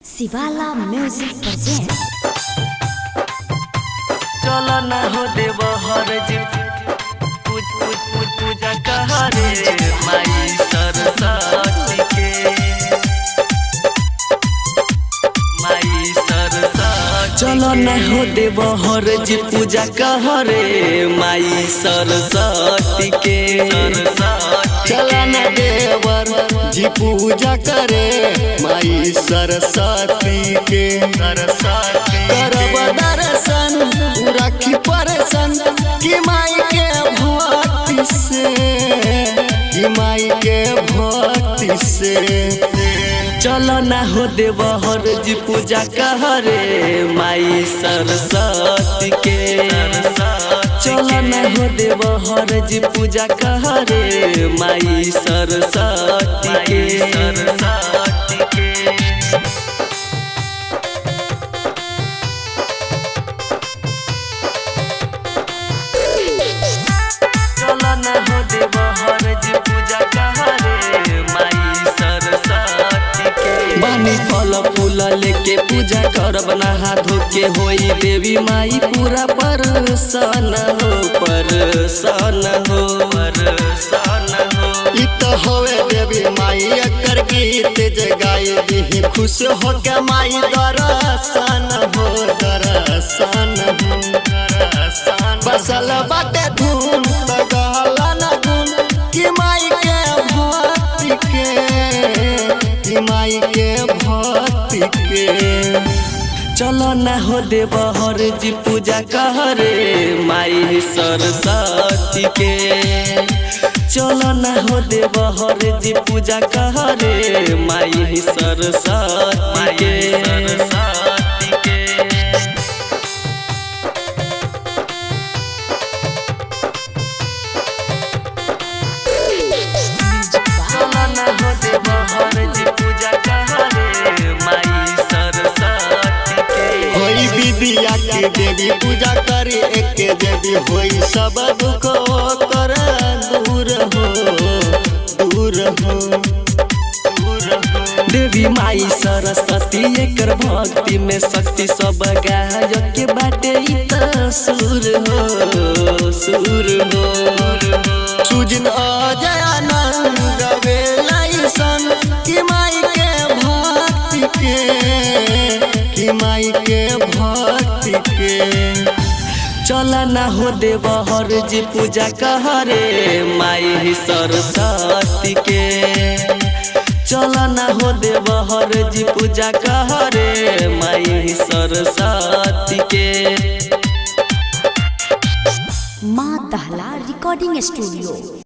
शिवाला music present. चलो न हो देव हर जी पूजा कहरे माई सरस्वती के माई सरस्वती। चलो न हो देव हर जी पूजा कहरे माई सरस्वती के चला न देवर जी पूजा करे माई सरस्वती के करब दर्शन राखी परसन कि माई के भक्ति से कि माई के भक्ति से। चलो न हो देव हर जी पूजा कहरे माई सरस्वती के चलो न हो देव हर जी पूजा कहरे माई सरस्वती के चलो न हो देव हर जी पूजा कहरे माई सरस्वती के बानी फल फूल लेके पूजा करब नहा धोके होई देवी माई पूरा परसन हो परसन हो परसन हो। इ तो होवे देवी माई एकर गीत जगाई दी खुश हो के माई दर्शन हो दर्शन हो दर्शन। बसल बाटे धून तो गहला न धून कि माई के भक्ति के कि माई के भक्ति के। चलो न हो देव हर जी पूजा कहरे माई सरस्वती के चलो न हो देव हर जी पूजा कहरे माई सरस्वती के चलो न हो देव हर जी पूजा कहरे माई सरस्वती के होई विद्या के देवी पूजा करे एक देवी होई सब दुख कर दूर हो दूर हो दूर हो। देवी माई सरस्वती एकर भक्ति में शक्ति सब गायक के बाटे सुर हो सुर हो। सुजन अजय आनंद गवे लाइसन कि माई के भक्ति के कि माई के भक्ति के। चलो न हो देव हर जी पूजा कहरे माई सरस्वती के चलो न हो देव हर जी पूजा कहरे माई सरस्वती के। माँ दहला रिकॉर्डिंग स्टूडियो।